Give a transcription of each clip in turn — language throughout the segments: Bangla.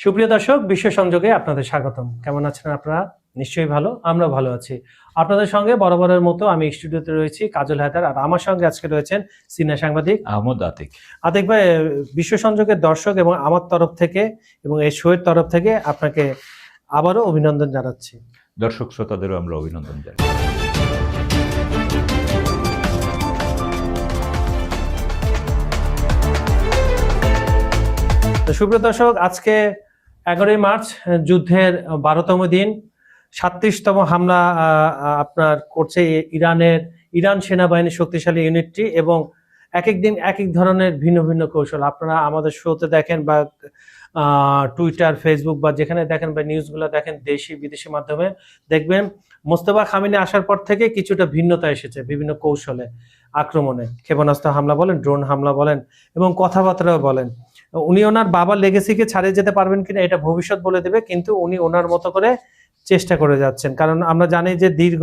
সুপ্রিয় দর্শক, বিশ্ব সংযোগে আপনাদের স্বাগতম। কেমন আছেন আপনারা? নিশ্চয়ই ভালো, আমরা ভালো আছি। আপনাদের সঙ্গে বরাবরের মতো আমি স্টুডিওতে রয়েছি কাজল হায়দার, আর আমার সঙ্গে আজকে রয়েছেন সিনিয়র সাংবাদিক আহমদ আতিক। আতিক ভাই, বিশ্ব সংযোগের দর্শক এবং আমার তরফ থেকে এবং এই শোয়ের তরফ থেকে আপনাকে আবারও অভিনন্দন জানাচ্ছি। দর্শক শ্রোতাদেরও আমরা অভিনন্দন জানাই। সুপ্রিয় দর্শক, আজকে 11ই মার্চ, যুদ্ধের 12তম দিন। 37তম হামলা আপনার করছে ইরান সেনাবাহিনীর শক্তিশালী ইউনিটটি, এবং এক এক দিন এক এক ধরনের ভিন্ন ভিন্ন কৌশল আপনারা আমাদের শোতে দেখেন, বা টুইটার, ফেসবুক বা যেখানে দেখেন, বা নিউজগুলো দেখেন দেশি বিদেশি মাধ্যমে, দেখবেন মোস্তফা খামেনি আসার পর থেকে কিছুটা ভিন্নতা এসেছে বিভিন্ন কৌশলে, আক্রমণে, ক্ষেপণাস্ত্র হামলা বলেন, ড্রোন হামলা বলেন, এবং কথাবার্তাও বলেন। উনি ওনার বাবার লেগেসিকে ছাড়িয়ে যেতে পারবেন কিনা এটা ভবিষ্যৎ বলে দেবে, কিন্তু উনি ওনার মতো করে চেষ্টা করে যাচ্ছেন। কারণ আমরা জানি যে দীর্ঘ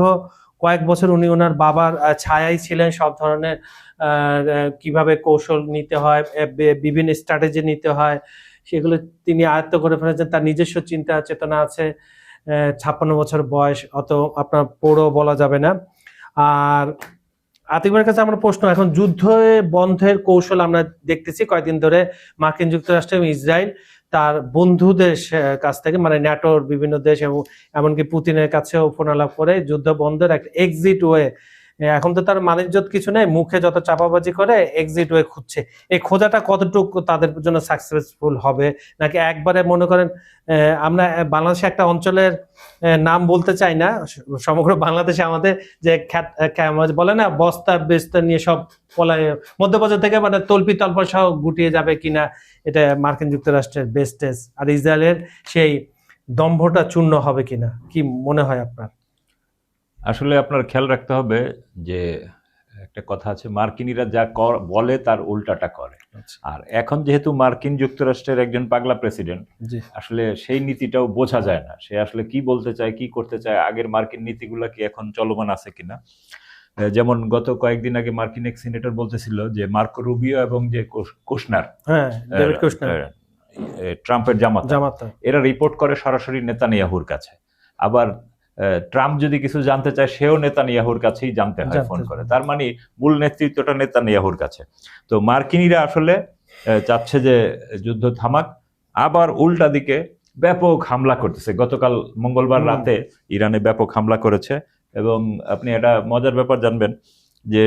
কয়েক বছর উনি ওনার বাবার ছায়াই ছিলেন। সব ধরনের কিভাবে কৌশল নিতে হয়, বিভিন্ন স্ট্র্যাটেজি নিতে হয়, সেগুলো তিনি আয়ত্ত করে ফেলেছেন। তার নিজস্ব চিন্তা চেতনা আছে। 56 বছর বয়স, অত আপনার পৌরও বলা যাবে না। আর আতিকের কাছে আমার প্রশ্ন, এখন যুদ্ধ বন্ধের কৌশল আমরা দেখতেছি কয়েকদিন ধরে মার্কিন যুক্তরাষ্ট্র এবং ইসরায়েল তার বন্ধু দেশ কাছ থেকে, মানে ন্যাটোর বিভিন্ন দেশ এবং এমনকি পুতিনের কাছেও ফোন আলাপ করে যুদ্ধ বন্ধের একটা এক্সিট ওয়ে। এখন তো তার মানিজ্যত কিছু নেই, মুখে যত চাপাবাজি করে এক্সিট ওয়ে খুঁজছে। এই খোঁজাটা কতটুকু তাদের জন্য সাকসেসফুল হবে, নাকি একবারে মনে করেন, আমরা বাংলাদেশে একটা অঞ্চলের নাম বলতে চাই না, সমগ্র বাংলাদেশে আমাদের যে বলে না বস্তা বেস্তা নিয়ে সব পলায় মধ্যপ্রাচ্য থেকে, মানে তল্পি তল্পা সহ গুটিয়ে যাবে কিনা, এটা মার্কিন যুক্তরাষ্ট্রের বেস্টেজ, আর ইসরায়েলের সেই দম্ভটা চূর্ণ হবে কিনা, কি মনে হয় আপনার? আসলে আপনার খেয়াল রাখতে হবে যে একটা কথা আছে, মার্কিনীরা যা বলে তার উল্টাটা করে। আর এখন যেহেতু মার্কিন যুক্তরাষ্ট্রের একজন পাগলা প্রেসিডেন্ট, আসলে সেই নীতিটাও বোঝা যায় না, সে আসলে কি বলতে চায়, কি করতে চায়, আগের মার্কিন নীতিগুলা কি এখন চলমান আছে কিনা। যেমন গত কয়েকদিন আগে মার্কিন এক সিনেটর বলতেছিল যে মার্কো রুবিও এবং যে কুশনার, ট্রাম্পের জামাতা, এরা রিপোর্ট করে সরাসরি নেতানিয়াহুর কাছে। আবার ট্রাম্প যদি কিছু জানতে চায়, সেও নেতানিয়াহুর কাছেই জানতে হয় ফোন করে। তার মানে মূল নেতৃত্বটা নেতানিয়াহুর কাছে। তো মার্কিনীরা আসলে চাচ্ছে যে যুদ্ধ থামাক, আবার উল্টা দিকে ব্যাপক হামলা করতেছে। গতকাল মঙ্গলবার রাতে ইরানে ব্যাপক হামলা করেছে। এবং আপনি একটা মজার ব্যাপার জানবেন যে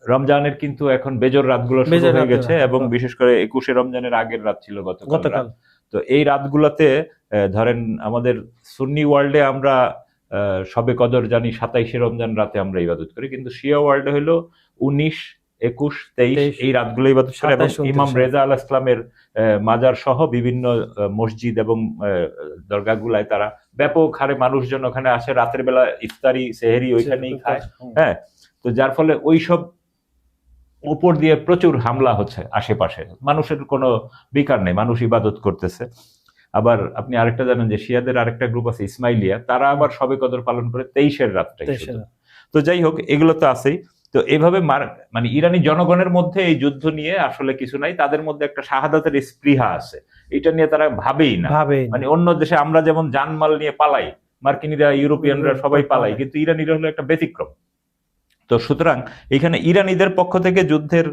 রমজানের কিন্তু এখন বেজর রাতগুলো শুরু হয়ে গেছে, এবং বিশেষ করে 21শে রমজানের আগের রাত ছিল গতকাল। তো এই রাতগুলোতে ধরেন আমাদের সুন্নি ওয়ার্ল্ডে আমরা শবে কদর জানি, 27শে রমজান রাতে আমরা ইবাদত করি, কিন্তু শিয়া ওয়ার্ল্ডে হলো 19, 21, 23 এই রাতগুলো ইবাদত করে। এবং ইমাম রেজা আলাইহিস সালামের মাজার সহ বিভিন্ন মসজিদ এবং দরগাগুলায় তারা ব্যাপক হারে মানুষজন ওখানে আসে, রাতের বেলা ইফতারি সেহেরি ওইখানেই খায়। হ্যাঁ, তো যার ফলে ওইসব উপর দিয়ে প্রচুর হামলা হচ্ছে আশেপাশে, মানুষের কোনো বিকার নেই, মানুষ ইবাদত করতেছে। আবার আপনি আরেকটা জানেন যে শিয়াদের আরেকটা গ্রুপ আছে ইসমাইলিয়া, তারা আবার শবে কদর পালন করে 23-এর রাতটাই। তো যাই হোক, এগুলো তো আছেই। তো এইভাবে মানে ইরানি জনগণের মধ্যে এই যুদ্ধ নিয়ে আসলে কিছু নাই, তাদের মধ্যে একটা শাহাদাতের স্পৃহা আছে, এটা নিয়ে তারা ভাবেই না। মানে অন্য দেশে আমরা যেমন জানমাল নিয়ে পালাই, মার্কিনীরা, ইউরোপিয়ানরা সবাই পালাই, কিন্তু ইরানিরা হলো একটা ব্যতিক্রম। তো সুতরাং এখানে ইরানিদের পক্ষ থেকে যুদ্ধের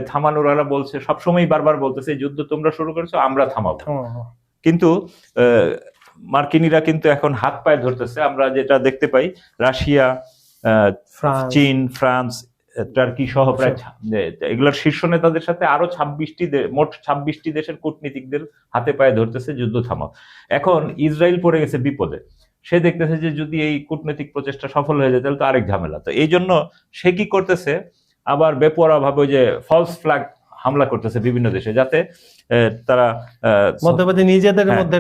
থামানোর ওরা বলছে, সবসময় বারবার বলতেছে যুদ্ধ তোমরা শুরু করেছো, আমরা থামাবো। কিন্তু মার্কিনীরা কিন্তু এখন হাত পায়ে ধরতেছে। আমরা যেটা দেখতে পাই, রাশিয়া, চীন, ফ্রান্স, টার্কি সহ প্রায় এগুলোর শীর্ষ নেতাদের সাথে আরো মোট 26টি দেশের কূটনীতিকদের হাতে পায়ে ধরতেছে যুদ্ধ থামাও। এখন ইসরায়েল পড়ে গেছে বিপদে, সে দেখতেছে যে যদি এই কূটনৈতিক প্রচেষ্টা সফল হয়ে যায় তাহলে তো আরেক ঝামেলা। তো এই জন্য সে কি করতেছে, আবার বেপরোয়া ভাবে যে ফলস ফ্ল্যাগ হামলা করতেছে বিভিন্ন দেশে, যাতে তারা মধ্যপ্রাচ্যে নিজেদের মধ্যে,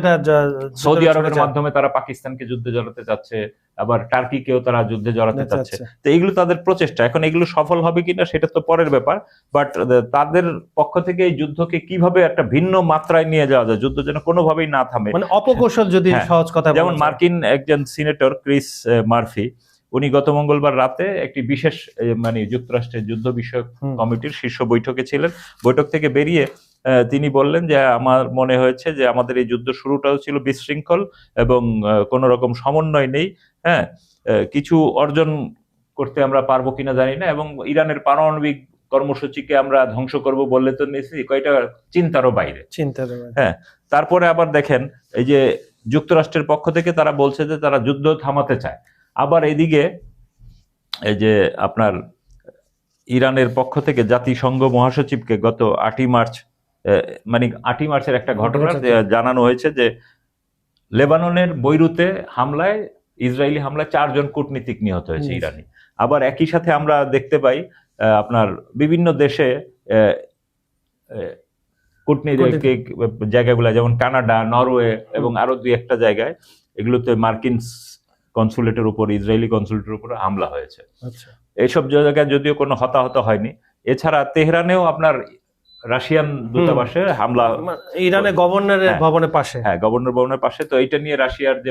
সৌদি আরবের মাধ্যমে তারা পাকিস্তানকে যুদ্ধে জড়াতে চাচ্ছে, আবার টার্কিকেও তারা যুদ্ধে জড়াতে চাচ্ছে। তো এগুলো তাদের প্রচেষ্টা, এখন এগুলো সফল হবে কিনা সেটা তো পরের ব্যাপার। বাট তাদের পক্ষ থেকে এই যুদ্ধকে কিভাবে একটা ভিন্ন মাত্রায় নিয়ে যাওয়া যায়, যুদ্ধ যেন কোনোভাবেই না থামে, মানে অপকৌশল যদি সহজ কথা, যেমন মার্কিন একজন সিনেটর ক্রিস মার্ফি, উনি গত মঙ্গলবার রাতে একটি বিশেষ মানে যুক্তরাষ্ট্রের যুদ্ধ বিষয়ক কমিটির শীর্ষ বৈঠকে ছিলেন। বৈঠক থেকে বেরিয়ে তিনি বললেন যে আমার মনে হয়েছে যে আমাদের এই যুদ্ধ শুরুটাও ছিল বিশৃঙ্খল এবং কোনো রকম সমন্বয় নেই। হ্যাঁ, কিছু অর্জন করতে আমরা পারবো কিনা জানি না, এবং ইরানের পারমাণবিক কর্মসূচিকে আমরা ধ্বংস করব বললে তো নিশ্চয়ই কয়টা চিন্তারও বাইরে। হ্যাঁ, তারপরে আবার দেখেন এই যে যুক্তরাষ্ট্রের পক্ষ থেকে তারা বলছে যে তারা যুদ্ধ থামাতে চায়, আবার এদিকে এই যে আপনার ইরানের পক্ষ থেকে জাতিসংঘ মহাসচিবকে গত 8ই মার্চ মানে 8ই মার্চের একটা ঘটনা জানানো হয়েছে যে লেবাননের বৈরুতে হামলায়, ইসরায়েলি হামলায় 4 জন কূটনীতিক নিহত হয়েছে ইরানি। আবার একই সাথে আমরা দেখতে পাই আপনার বিভিন্ন দেশে কূটনীতিক জায়গাগুলো যেমন কানাডা, নরওয়ে এবং আরো 2-1টা জায়গায় এগুলোতে মার্কিন কনসুলেটের উপর, ইসরায়েলি কনসুলেটের উপর হামলা হয়েছে। এইসব জায়গায় যদিও কোনো হতাহত হয়নি। এছাড়া তেহরানেও আপনার রাশিয়ান দূতাবাসে হামলা, ইরানের গভর্নরের ভবনের পাশে। হ্যাঁ, গভর্নর ভবনের পাশে। তো এটা নিয়ে রাশিয়ার যে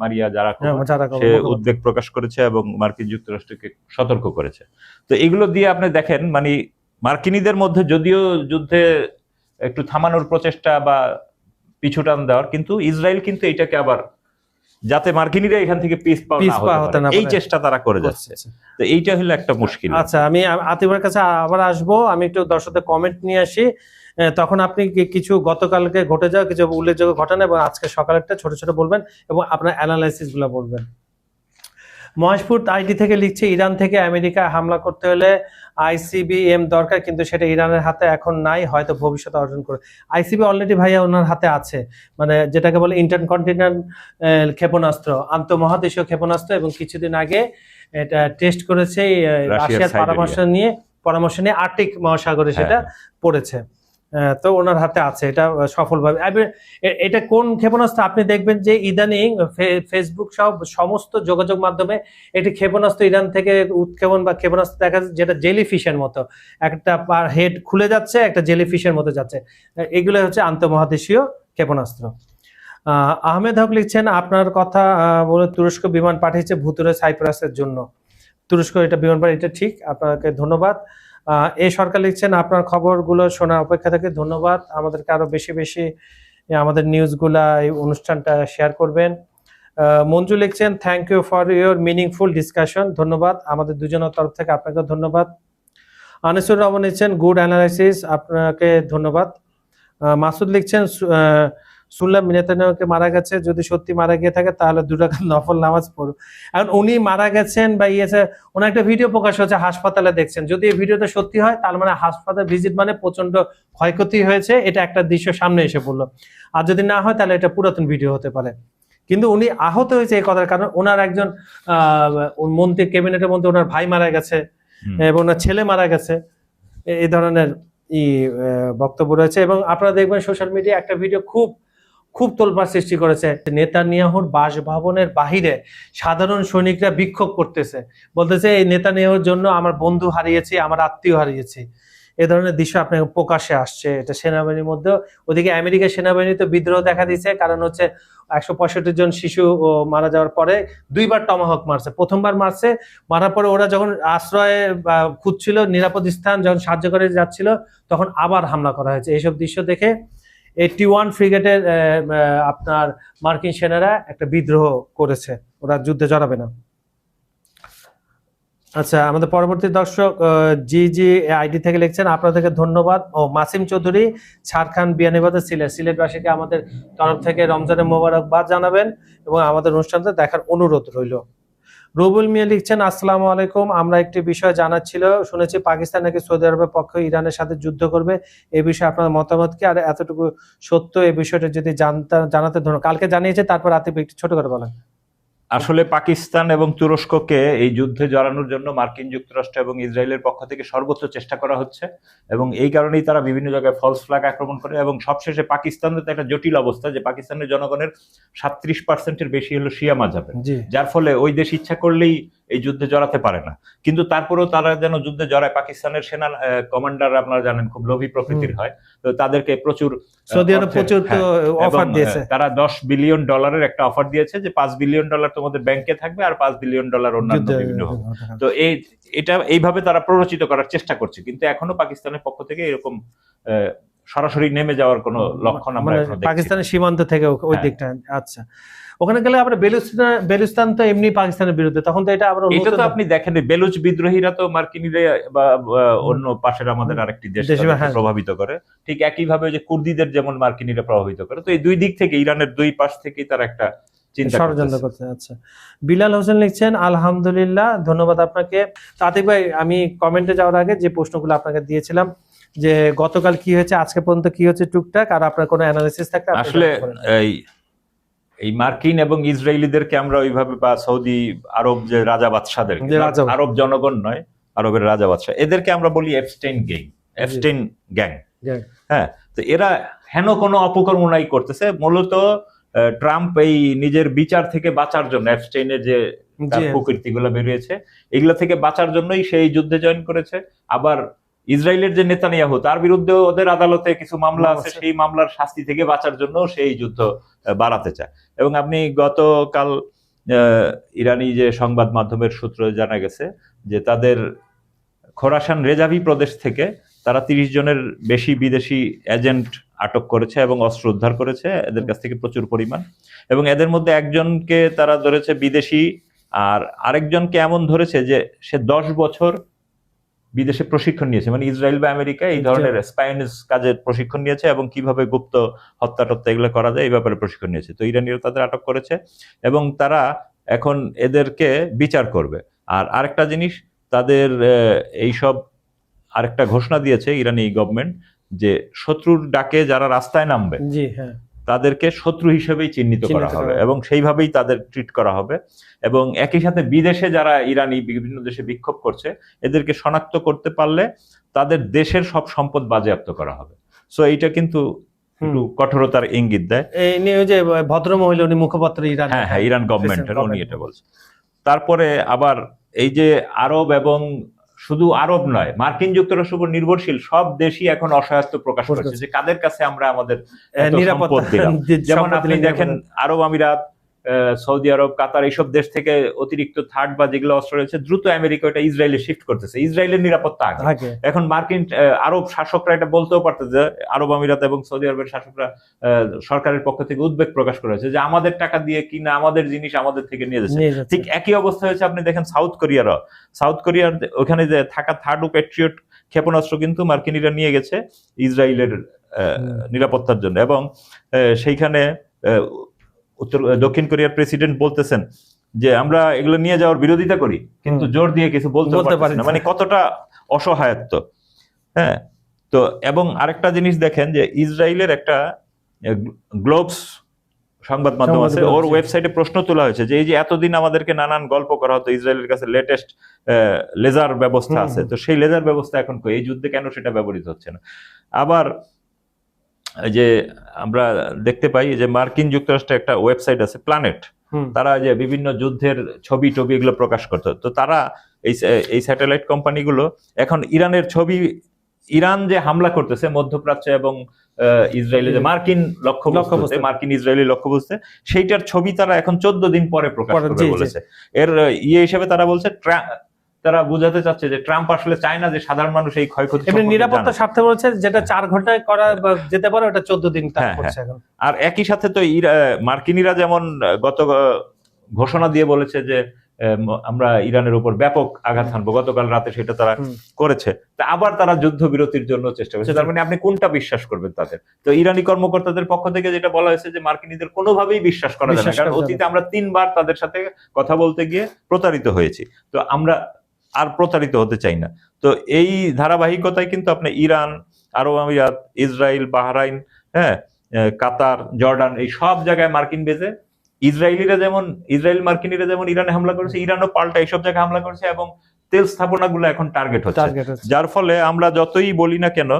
মারিয়া জারাকোভা সে উদ্বেগ প্রকাশ করেছে এবং মার্কিন যুক্তরাষ্ট্রকে সতর্ক করেছে। তো এগুলো দিয়ে আপনি দেখেন মানে মার্কিনীদের মধ্যে যদিও যুদ্ধে একটু থামানোর প্রচেষ্টা বা পিছুটান দেওয়ার, কিন্তু ইসরায়েল কিন্তু এটাকে আবার যাতে মার্কিনীরা এখান থেকে পিস পাওয়া না, এই চেষ্টা তারা করে যাচ্ছে। তো এইটা হলো একটা মুশকিল। আচ্ছা, আমি আতিফের কাছে আবার আসবো, আমি একটু দর্শকদের কমেন্ট নিয়ে আসি, তখন আপনি কিছু গতকালকে ঘটে যাওয়া কিছু উল্লেখযোগ্য ঘটনা এবং আজকে সকালে একটা ছোট ছোট বলবেন এবং আপনার অ্যানালাইসিস গুলো বলবেন। মহেশপুর আইডি থেকে লিখছে, ইরান থেকে আমেরিকা হামলা করতে হলে ICBM দরকার, কিন্তু সেটা ইরানের হাতে এখন নাই, হয়তো ভবিষ্যতে অর্জন করে। ICBM অলরেডি ভাইয়া ওনার হাতে আছে, মানে যেটাকে বলে ইন্টারকন্টিনেন্টাল ক্ষেপণাস্ত্র, আন্তঃমহাদেশীয় ক্ষেপণাস্ত্র, এবং কিছুদিন আগে এটা টেস্ট করেছে রাশিয়ার পরামর্শ নিয়ে আর্কটিক মহাসাগরে সেটা পড়েছে। তো ওনার হাতে আছে এটা সফলভাবে। এটা কোন ক্ষেপণাস্ত্র আপনি দেখবেন যে ইদানিং ফেসবুক সব সমস্ত যোগাযোগ মাধ্যমে একটি ক্ষেপণাস্ত্র ইরান থেকে উৎক্ষেপণ বা ক্ষেপণাস্ত্র দেখা যাচ্ছে, যেটা জেলিফিশের মতো, একটা হেড খুলে যাচ্ছে, একটা জেলিফিশের মতো যাচ্ছে। এগুলো হচ্ছে আন্তঃমহাদেশীয় ক্ষেপণাস্ত্র। আহমেদ হক লিখছেন, আপনার কথা বলে তুরস্ক বিমান পাঠিয়েছে ভুতুরে সাইপ্রাসের জন্য। তুরস্ক এটা বিমান পাঠিয়ে, এটা ঠিক, আপনাকে ধন্যবাদ। এই সরকার লিখছেন, আপনার খবরগুলো শোনার অপেক্ষা থাকে, ধন্যবাদ। আমাদেরকে আরো বেশি বেশি আমাদের নিউজগুলা, এই অনুষ্ঠানটা শেয়ার করবেন। মঞ্জু লিখছেন, thank you for your meaningful discussion, ধন্যবাদ। আমাদের দুজনের তরফ থেকে আপনাকে ধন্যবাদ। আনিসুর রহমান লিখছেন, গুড অ্যানালাইসিস, আপনাকে ধন্যবাদ। মাসুদ লিখছেন, শুনলাম নেতানিয়াহুকে মারা গেছে, যদি সত্যি মারা গিয়ে থাকে তাহলে 2 রাকাত নফল নামাজ পড়ো। এখন উনি মারা গেছেন বা ওনার একটা ভিডিও প্রকাশ হচ্ছে, হাসপাতালে দেখছেন, যদি এই ভিডিওটা সত্যি হয় তার মানে হাসপাতাল ভিজিট মানে প্রচন্ড ক্ষয়ক্ষতি হয়েছে, এটা একটা দৃশ্য সামনে এসে পড়লো। আর যদি না হয় তাহলে এটা পুরাতন ভিডিও হতে পারে। কিন্তু উনি আহত হয়েছে এই কথার কারণ ওনার একজন মন্ত্রী, ক্যাবিনেটের মধ্যে ওনার ভাই মারা গেছে এবং ওনার ছেলে মারা গেছে, এই ধরনের বক্তব্য রয়েছে। এবং আপনারা দেখবেন সোশ্যাল মিডিয়া একটা ভিডিও খুব খুব তোলপাড় সৃষ্টি করেছে, নেতানিয়াহুর বাসভবনের বাহিরে সাধারণ সৈনিকরা বিক্ষোভ করতেছে, বলতেছে এই নেতানিয়াহুর জন্য আমার বন্ধু হারিয়েছি, আমার আত্মীয় হারিয়েছি। এ ধরনের দৃশ্য আপনার প্রকাশ্যে আসছে, এটা সেনাবাহিনীর মধ্যে। ওদিকে আমেরিকার সেনাবাহিনী তো বিদ্রোহ দেখা দিচ্ছে, কারণ হচ্ছে 165 জন শিশু মারা যাওয়ার পরে 2বার টমাহক মারছে। প্রথমবার মারছে, মারার পরে ওরা যখন আশ্রয়ে খুঁজছিল নিরাপদ স্থান, যখন সাহায্য করে যাচ্ছিল, তখন আবার হামলা করা হয়েছে। এইসব দৃশ্য দেখে 81 ফ্রিগেটের আপনার মার্কিন সেনারা একটা বিদ্রোহ করেছে, ওরা যুদ্ধে জড়াবে না। আচ্ছা, আমাদের পরবর্তী দর্শক জি আইডি থেকে লিখছেন, আপনাদেরকে ধন্যবাদ। ও মাসিম চৌধুরী, ছাড়খান বিয়ানীবাজার সিলেটবাসীকে আমাদের তরফ থেকে রমজানের মোবারকবাদ জানাবেন এবং আমাদের অনুষ্ঠানটা দেখার অনুরোধ রইল। রুবুল মিয়া লিখছেন, আসসালামু আলাইকুম, আমরা একটি বিষয় জানার ছিল, শুনেছি পাকিস্তান নাকি সৌদি আরবের পক্ষে ইরানের সাথে যুদ্ধ করবে, এই বিষয়ে আপনার মতামত কি? আর এতটুকু সত্য এই বিষয়টা যদি জানাতে ধন্যবাদ। কালকে জানিয়েছে, তারপর আতিফ একটু ছোট করে বলেন। আসলে পাকিস্তান এবং তুরস্ককে এই যুদ্ধে জড়ানোর জন্য মার্কিন যুক্তরাষ্ট্র এবং ইসরায়েলের পক্ষ থেকে সর্বোচ্চ চেষ্টা করা হচ্ছে, এবং এই কারণেই তারা বিভিন্ন জায়গায় ফলস ফ্ল্যাগ আক্রমণ করে। এবং সবশেষে পাকিস্তানের তো একটা জটিল অবস্থা যে পাকিস্তানের জনগণের 37%-এর বেশি হলো শিয়া মাযহাবের, যার ফলে ওই দেশ ইচ্ছা করলেই এই যুদ্ধে জড়াতে পারে না, কিন্তু তারপরেও তারা যেন যুদ্ধে জড়ায়। পাকিস্তানের সেনা কমান্ডার আপনারা জানেন খুব লোভী প্রকৃতির হয়, তো তাদেরকে প্রচুর সৌদি আরব প্রচুর অফার দিয়েছে। তারা $10 বিলিয়ন একটা অফার দিয়েছে যে $5 বিলিয়ন তোমাদের ব্যাংকে থাকবে আর $5 বিলিয়ন অন্যান্য বিভিন্ন হবে। তো এটা এইভাবে তারা প্ররোচিত করার চেষ্টা করছে, কিন্তু এখনো পাকিস্তানের পক্ষ থেকে এরকম সরাসরি নেমে যাওয়ার কোনো লক্ষণ আমরা এখনো দেখছি না। পাকিস্তানের সীমান্ত থেকে ওই দিকটা। আচ্ছা, ওখানে গেলে আমরা বেলুচিস্তান তো এমনি পাকিস্তানের বিরুদ্ধে, তখন তো এটা আবার এটা তো আপনি দেখেন বেলুচ বিদ্রোহীরা তো মার্কিনীরা বা অন্য পাশের আমাদের আরেকটি দেশ প্রভাবিত করে, ঠিক একইভাবে যে কুর্দিদের যেমন মার্কিনীরা প্রভাবিত করে। তো এই দুই দিক থেকে, ইরানের দুই পাশ থেকেই তারা একটা ষড়যন্ত্র করছে। আচ্ছা, বিলাল হোসেন লিখছেন আলহামদুলিল্লাহ, ধন্যবাদ আপনাকে। আতিক ভাই, আমি কমেন্টে যাওয়ার আগে যে প্রশ্নগুলো আপনাকে দিয়েছিলাম যে গতকাল কি হয়েছে, আজকে পর্যন্ত কি হচ্ছে টুকটাক, আর আপনার কোনো অ্যানালিসিস থাকলে আসলে এই মার্কিন এবং ইসরায়েলিদেরকে আমরা ওইভাবে, বা সৌদি আরব যে রাজা বাদশাদের, আরব জনগণ নয়, আরবের রাজা বাদশা, এদেরকে আমরা বলি এপস্টেইন গ্যাং। হ্যাঁ, তো এরা হেন কোনো অপকর্মনাই করতেছে। মূলত ট্রাম্প এই নিজের বিচার থেকে বাঁচার জন্য, এপস্টেইনের যে প্রকৃতিগুলো বেরিয়েছে, এগুলো থেকে বাঁচার জন্যই সেই যুদ্ধে জয়েন করেছে। আবার ইসরায়েলের যে নেতানিয়াহু, তার বিরুদ্ধে ওদের আদালতে কিছু মামলা আছে, সেই মামলার শাস্তি থেকে বাঁচার জন্য সেই যুদ্ধ বাড়াতে চায়। এবং আপনি গতকাল ইরানি যে সংবাদ মাধ্যমের সূত্রে জানা গেছে যে তাদের খোরাসান রেজাভি প্রদেশ থেকে তারা 30 জনের বেশি বিদেশি এজেন্ট আটক করেছে এবং অস্ত্র উদ্ধার করেছে এদের কাছ থেকে প্রচুর পরিমাণ। এবং এদের মধ্যে একজনকে তারা ধরেছে বিদেশি, আর আরেকজনকে এমন ধরেছে যে সে 10 বছর বিদেশে প্রশিক্ষণ নিয়েছে, মানে ইসরায়েল বা আমেরিকা এই ধরনের স্পাইনিশ কাজের প্রশিক্ষণ নিয়েছে এবং কিভাবে গুপ্ত হত্যা টত্যা এগুলো করা যায় এই ব্যাপারে প্রশিক্ষণ নিয়েছে। তো ইরানিরা তাদের আটক করেছে এবং তারা এখন এদেরকে বিচার করবে। আর আরেকটা জিনিস, তাদের এইসব আরেকটা ঘোষণা দিয়েছে ইরানি গভর্নমেন্ট যে শত্রুর ডাকে যারা রাস্তায় নামবে তাদেরকে শত্রু হিসেবেই চিহ্নিত করা হবে এবং সেইভাবেই তাদের ট্রিট করা হবে। এবং একই সাথে বিদেশে যারা ইরানি বিভিন্ন দেশে বিক্ষোভ করছে এদেরকে শনাক্ত করতে পারলে তাদের দেশের সব সম্পদ বাজেয়াপ্ত করা হবে। সো এইটা কিন্তু একটু কঠোরতার ইঙ্গিত দেয়। এই নিয়ে যে ভদ্রমহিলা উনি মুখপাত্র ইরান, হ্যাঁ ইরান গভর্নমেন্টের, উনি এটা বলছে। তারপরে আবার এই যে আরব, এবং শুধু আরব নয়, মার্কিন যুক্তরাষ্ট্রের উপর নির্ভরশীল সব দেশই এখন অসহায়ত্ব প্রকাশ করেছে যে কাদের কাছে আমরা আমাদের নিরাপত্তা দিলাম। যেমন আপনি দেখেন আরব আমিরাত, সৌদি আরব, কাতার, এইসব দেশ থেকে অতিরিক্ত থার্ড বা যেগুলো অস্ত্র রয়েছে দ্রুত আমেরিকা এটা ইসরায়েলে শিফট করতেছে। ইসরায়েলের নিরাপত্তা আগে। এখন মার্কিন আরব শাসকরা এটা বলতেও পারতো যে আরব আমিরাত এবং সৌদি আরবের শাসকরা সরকারের পক্ষ থেকে উদ্বেগ প্রকাশ করেছে যে আমাদের টাকা দিয়ে কিনা আমাদের জিনিস আমাদের থেকে নিয়ে যাচ্ছে। ঠিক একই অবস্থা হয়েছে আপনি দেখেন সাউথ কোরিয়ার ওখানে যে থাকা থার্ড ও প্যাট্রিয়ট ক্ষেপণাস্ত্র কিন্তু মার্কিনীরা নিয়ে গেছে ইসরায়েলের নিরাপত্তার জন্য। এবং সেইখানে দক্ষিণ কোরিয়ার প্রেসিডেন্ট বলতেছেন যে আমরা এগুলো নিয়ে যাওয়ার বিরোধিতা করি কিন্তু জোর দিয়ে কিছু বলতে পারি না, মানে কতটা অসহায়ত্ব। হ্যাঁ, তো এবং আরেকটা জিনিস দেখেন যে ইসরায়েলের একটা গ্লোবস সংবাদ মাধ্যম আছে, ওর ওয়েবসাইটে প্রশ্ন তোলা হয়েছে যে এই যে এতদিন আমাদেরকে নানান গল্প করা হতো ইসরায়েলের কাছে লেটেস্ট লেজার ব্যবস্থা আছে, তো সেই লেজার ব্যবস্থা এখন এই যুদ্ধে কেন সেটা ব্যবহৃত হচ্ছে না। আবার যে আমরা দেখতে পাই যে মার্কিন যুক্তরাষ্ট্রে একটা ওয়েবসাইট আছে প্ল্যানেট, তারা যে বিভিন্ন যুদ্ধের ছবি এগুলো প্রকাশ করতো। তো তারা এই স্যাটেলাইট কোম্পানিগুলো এখন ইরানের ছবি, ইরান যে হামলা করতেছে মধ্যপ্রাচ্য এবং ইসরায়েলে যে মার্কিন মার্কিন ইসরায়েলি লক্ষ্যবস্তু, সেইটার ছবি তারা এখন 14 দিন পরে প্রকাশ করবে বলেছে। এর হিসেবে তারা বলছে তারা বুঝাতে চাচ্ছে যে ট্রাম্প আসলে চায় না যে সাধারণ মানুষ এই ক্ষয়ক্ষতি, নিরাপত্তার স্বার্থে বলছে যেটা 4 ঘন্টায় করা যেতে পারে ওটা 14 দিন করছে এখন। আর একই সাথে তো মার্কিনীরা যেমন গত ঘোষণা দিয়ে বলেছে যে আমরা ইরানের উপর ব্যাপক আঘাত হানবো, গতকাল রাতে সেটা তারা করেছে। তা আবার তারা যুদ্ধবিরতির জন্য চেষ্টা করছে। তার মানে আপনি কোনটা বিশ্বাস করবেন তাদের? তো ইরানি কর্মকর্তাদের পক্ষ থেকে যেটা বলা হয়েছে যে মার্কিনীদের কোনোভাবেই বিশ্বাস করা যায় না, কারণ অতীতে আমরা 3 বার তাদের সাথে কথা বলতে গিয়ে প্রতারিত হয়েছি, তো আমরা আর প্রতারিত হতে চাই না। তো এই ধারাবাহিকতায় কিন্তু আপনি ইরান, আরব আমিরাত, ইসরায়েল, বাহরাইন, হ্যাঁ, কাতার, জর্ডান, এই সব জায়গায় মার্কিন বেজে ইসরায়েল মার্কিনীরা যেমন ইরানে হামলা করেছে, ইরানও পাল্টা এইসব জায়গায় হামলা করেছে এবং তেল স্থাপনাগুলো এখন টার্গেট হচ্ছে। যার ফলে আমরা যতই বলি না কেন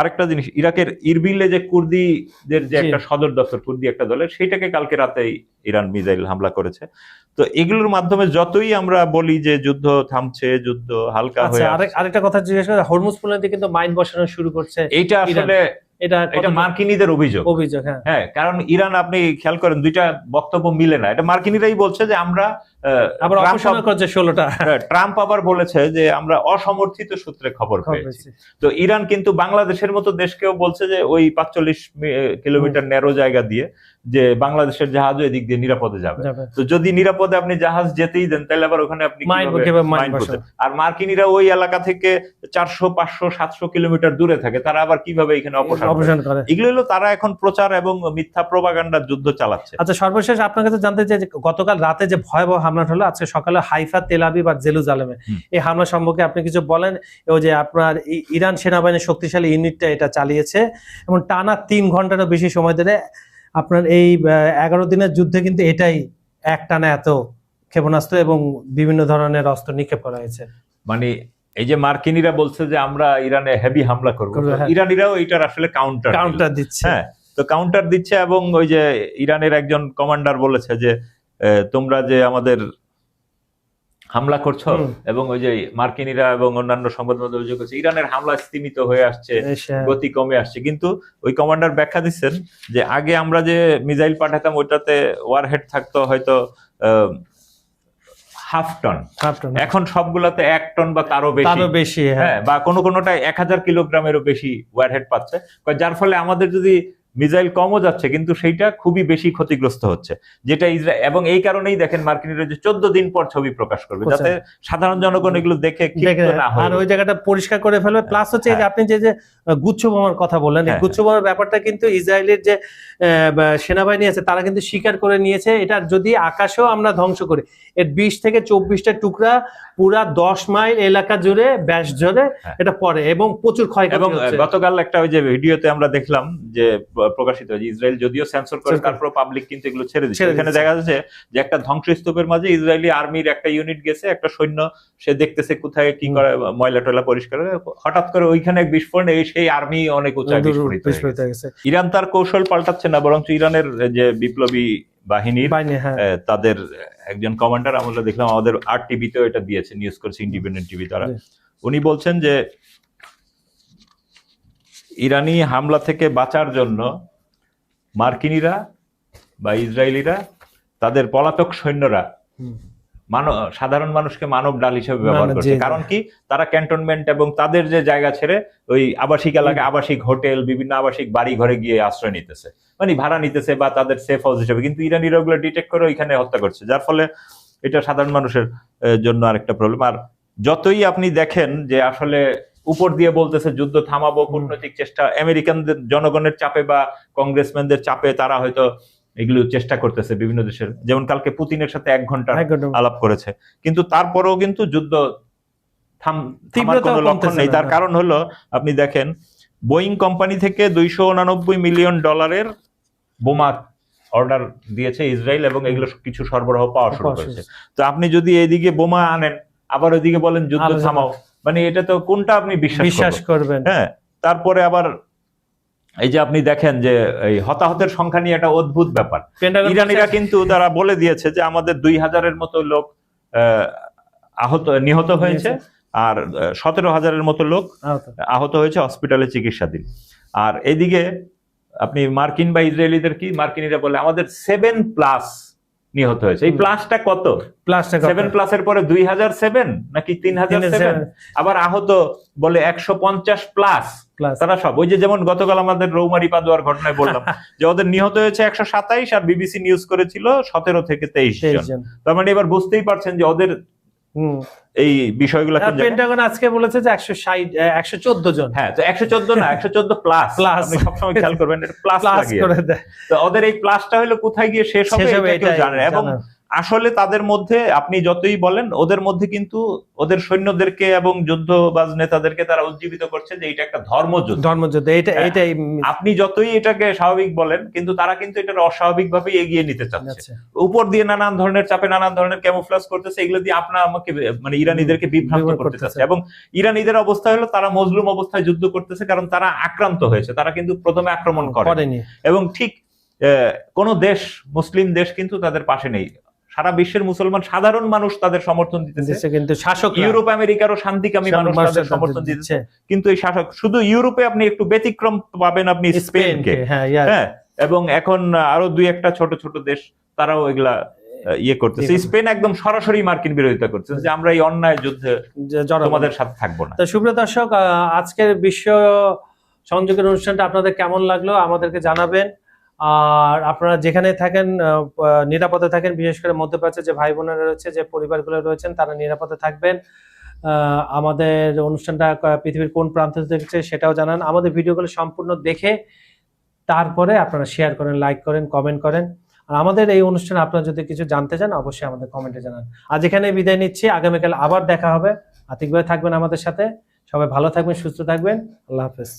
আরেকটা জিনিস, ইরাকের ইরবিলে যে কুর্দিদের যে একটা সদর দপ্তর, কুর্দি একটা দলের, সেইটাকে কালকে রাতেই ইরান মিসাইল হামলা করেছে। তো এগুলোর মাধ্যমে যতই আমরা বলি যে যুদ্ধ থামছে, যুদ্ধ হালকা হয়ে আসছে। আরেকটা কথা জিজ্ঞেস করে, হরমুজ প্রণালীতে কিন্তু মাইন বসানো শুরু করছে, এইটা আসলে এটা মার্কিনীদের অভিযোগ। হ্যাঁ, কারণ ইরান, আপনি খেয়াল করেন দুইটা বক্তব্য মিলে না। এটা মার্কিনীরাই বলছে যে আমরা, আবার অপসারণ করছে 16টা। ট্রাম্প আবার বলেছে যে আমরা অসমর্থিত সূত্রে খবর পেয়েছি। তো ইরান কিন্তু বাংলাদেশের মতো দেশকেও বলছে যে ওই 45 কিলোমিটার ন্যারো জায়গা দিয়ে যে বাংলাদেশের জাহাজও এদিক দিয়ে নিরাপদে যাবে। তো যদি নিরাপদে আপনি জাহাজ যেতেই দেন, তাহলে আবার ওখানে আপনি আর মার্কিনীরা ওই এলাকা থেকে 400, 500, 700 কিলোমিটার দূরে থাকে, তারা আবার কিভাবে এখানে অপসারণ করে? এগুলো হলো তারা এখন প্রচার এবং মিথ্যা প্রোপাগান্ডার যুদ্ধ চালাচ্ছে। আচ্ছা, সর্বশেষ আপনার কাছে জানতে চাই যে গতকাল রাতে যে ভয়াবহ হামলা হলো, আজকে সকালে হাইফা, তেল আবিব আর জেরুজালেমে, এই হামলা সম্পর্কে আপনি কিছু বলেন। ওই যে আপনার ইরান সেনাবাহিনীর শক্তিশালী ইউনিটটা এটা চালিয়েছে এবং টানা 3 ঘন্টারও বেশি সময় ধরে আপনার এই 11 দিনের যুদ্ধে কিন্তু এটাই একটানা এত ক্ষেপণাস্ত্র এবং বিভিন্ন ধরনের অস্ত্র নিক্ষেপ করা হয়েছে। মানে এই যে মার্কিনীরা বলছে যে আমরা ইরানে হেভি হামলা করবো, ইরানিরাও এইটার আসলে কাউন্টার দিচ্ছে। হ্যাঁ, তো কাউন্টার দিচ্ছে এবং ওই যে ইরানের একজন কমান্ডার বলেছে যে তোমরা যে আমাদের হামলা করছো, এবং ওই যে মার্কিনীরা এবং অন্যান্য সংবাদ মাধ্যম অভিযোগ করছে ইরানের হামলা স্তীমিত হয়ে আসছে, গতি কমে আসছে। কিন্তু ওই কমান্ডার ব্যাখ্যা দিচ্ছেন যে আগে আমরা যে মিসাইল পাঠাতাম ওইটাতে ওয়ারহেড থাকতো হয়তো 1/2 টন, এখন সবগুলাতে 1 টন বা তারও বেশি। হ্যাঁ, বা কোনোটা 1000 কিলোগ্রামেরও বেশি ওয়ারহেড পাচ্ছে, যার ফলে আমাদের যদি মিসাইল কমও যাচ্ছে কিন্তু সেইটা খুবই বেশি ক্ষতিগ্রস্ত হচ্ছে, যেটা ইসরায়েল। এবং এই কারণেই দেখেন মার্কিনীরা যে 14 দিন পর ছবি প্রকাশ করবে, যাতে সাধারণ জনগণ এগুলো দেখে ক্ষিপ্ত না হয় আর ওই জায়গাটা পরিষ্কার করে ফেলবে। প্লাস হচ্ছে যে আপনি যে গুচ্ছ বোমার কথা বললেন, এই গুচ্ছ বোমার ব্যাপারটা কিন্তু ইসরায়েলের যে সেনাবাহিনী আছে তারা কিন্তু স্বীকার করে নিয়েছে, এটা যদি আকাশেও আমরা ধ্বংস করি, এর 20 থেকে 24টা টুকরা পুরা 10 মাইল এলাকা জুড়ে ব্যাস জুড়ে এটা পড়ে এবং প্রচুর ক্ষয়ক্ষতি এবং হচ্ছে। গতকাল একটা ওই যে ভিডিওতে আমরা দেখলাম যে প্রকাশিত হয়েছে, ইসরায়েল যদিও সেন্সর করে তারপর পাবলিক কিন্তু এগুলো ছেড়ে দিচ্ছে। এখানে দেখা যাচ্ছে যে একটা ধ্বংসস্তূপের মাঝে ইসরায়েলি আর্মির একটা ইউনিট গেছে, একটা সৈন্য, সে দেখতেছে কোথায় কি করে ময়লা টয়লা পরিষ্কার করে, হঠাৎ করে ওইখানে এক বিস্ফোরণ, সেই আর্মি অনেক উঁচায় বিস্ফোরিত হয়ে গেছে। ইরান তার কৌশল পাল্টাচ্ছে না, বরঞ্চ ইরানের যে বিপ্লবী বাহিনীর তাদের একজন কমান্ডার, আমরা দেখলাম আমাদের RTVতেও এটা দিয়েছে, নিউজ করছে ইন্ডিপেন্ডেন্ট টিভি তারা, উনি বলছেন যে ইরানি হামলা থেকে বাঁচার জন্য মার্কিনীরা বা ইসরায়েলিরা তাদের পলাতক সৈন্যরা সাধারণ মানুষকে মানব ডাল হিসেবে ব্যবহার করছে। কারণ কি, তারা ক্যান্টনমেন্ট এবং তাদের যে জায়গা ছেড়ে ওই আবাসিক এলাকায়, আবাসিক হোটেল, বিভিন্ন আবাসিক বাড়ি ঘরে গিয়ে আশ্রয় নিতেছে, মানে ভাড়া নিতেছে বা তাদের সেফ হাউস হিসেবে। কিন্তু ইরানিরা ওগুলো ডিটেক্ট করে ওইখানে হত্যা করছে, যার ফলে এটা সাধারণ মানুষের জন্য আরেকটা প্রবলেম। আর যতই আপনি দেখেন যে আসলে উপর দিয়ে বলতেছে যুদ্ধ থামাবো, কূটনৈতিক চেষ্টা, আমেরিকানদের জনগণের চাপে বা কংগ্রেসম্যানদের চাপে তারা হয়তো এগুলো চেষ্টা করতেছে বিভিন্ন দেশের, যেমন কালকে পুতিনের সাথে 1 ঘন্টা আলাপ করেছে, কিন্তু তারপরেও কিন্তু যুদ্ধ থামার কোনো লক্ষণ নেই। তার কারণ হলো আপনি দেখেন বোয়িং কোম্পানি থেকে $289 মিলিয়ন বোমা অর্ডার দিয়েছে ইসরায়েল, এবং এগুলো কিছু সরবরাহ পাওয়া শুরু করেছে। তো আপনি যদি এদিকে বোমা আনেন আবার ওইদিকে বলেন যুদ্ধ থামাও, মানে এটা তো কোনটা আপনি বিশ্বাস করবেন? হ্যাঁ, তারপরে আবার এই যে আপনি দেখেন যে এই হতাহতের সংখ্যা নিয়ে একটা অদ্ভুত ব্যাপার। ইরানিরা কিন্তু তারা বলে দিয়েছে যে আমাদের 2000-এর মতো লোক নিহত হয়েছে, আর 17,000-এর মতো লোক আহত হয়েছে, হসপিটালে চিকিৎসাধীন। আর এদিকে আপনি মার্কিন বা ইসরায়েলিদের কি, মার্কিনীরা বলে আমাদের 7+ নিহত হয়েছে। এই প্লাসটা কত? 7+ এর পরে 2007 নাকি 3007, আবার আহত বলে 150+। তারা সব ওই যে যেমন গতকাল আমাদের রৌমারি পাদুয়ার ঘটনায় বললাম যে ওদের নিহত হয়েছে 127, আর বিবিসি নিউজ করেছিল 17 থেকে 23 জন। তার মানে এবার বুঝতেই পারছেন যে ওদের এই বিষয়গুলো। পেন্টাগন আজকে বলেছে যে 114 জন। হ্যাঁ, তো 114 না, 114+। আপনি সবসময় খেয়াল করবেন, এটা প্লাস লাগিয়ে। তো ওদের এই প্লাসটা হলো কোথায় গিয়ে শেষ হবে এটা কেউ জানে না। এবং আসলে তাদের মধ্যে আপনি যতই বলেন, ওদের মধ্যে কিন্তু ওদের সৈন্যদেরকে এবং যুদ্ধবাজ নেতাদেরকে তারা উজ্জীবিত করছে যে এটা একটা ধর্মযুদ্ধ। এটাই আপনি যতই এটাকে স্বাভাবিক বলেন, কিন্তু তারা কিন্তু এটা অস্বাভাবিক ভাবে এগিয়ে নিতে চাচ্ছে। আচ্ছা। উপর দিয়ে নানান ধরনের চাপে নানান ধরনের ক্যামোফ্লাজ করতেছে, এগুলো দিয়ে আমাকে মানে ইরানিদেরকে বিভ্রান্ত করতে চাচ্ছে। এবং ইরানিদের অবস্থা হলো তারা মজলুম অবস্থায় যুদ্ধ করতেছে, কারণ তারা আক্রান্ত হয়েছে, তারা কিন্তু প্রথমে আক্রমণ করেনি। এবং ঠিক কোন দেশ, মুসলিম দেশ কিন্তু তাদের পাশে নেই। সারা বিশ্বের মুসলমান সাধারণ মানুষ তাদের সমর্থন দিতেছে, কিন্তু শাসক ইউরোপ আমেরিকারও শান্তিকামী মানুষ তাদের সমর্থন দিতেছে। কিন্তু এই শাসক, শুধু ইউরোপে আপনি একটু ব্যতিক্রম পাবেন আপনি স্পেনকে, হ্যাঁ, এবং এখন আরো দুই একটা ছোট ছোট দেশ তারাও এগুলা ইয়ে করতেছে। স্পেন একদম সরাসরি মার্কিন বিরোধিতা করছে যে আমরা এই অন্যায় যুদ্ধে তোমাদের সাথে থাকবো না। তো সুপ্রিয় দর্শক, আজকের বিশ্ব সংযোগের অনুষ্ঠানটা আপনাদের কেমন লাগলো আমাদেরকে জানাবেন। আর আপনারা যেখানে থাকেন নিরাপদে থাকেন, বিশেষ করে মধ্যপ্রাচ্যে যে ভাই বোনেরা রয়েছে, যে পরিবারগুলো রয়েছেন, তারা নিরাপদে থাকবেন। আমাদের অনুষ্ঠানটা পৃথিবীর কোন প্রান্ত দেখছে সেটাও জানান। আমাদের ভিডিওগুলো সম্পূর্ণ দেখে তারপরে আপনারা শেয়ার করেন, লাইক করেন, কমেন্ট করেন। আর আমাদের এই অনুষ্ঠানে আপনারা যদি কিছু জানতে চান অবশ্যই আমাদের কমেন্টে জানান। আজ এখানে বিদায় নিচ্ছি, আগামীকাল আবার দেখা হবে। আতিক ভাই থাকবেন আমাদের সাথে। সবাই ভালো থাকবেন, সুস্থ থাকবেন। আল্লাহ হাফেজ।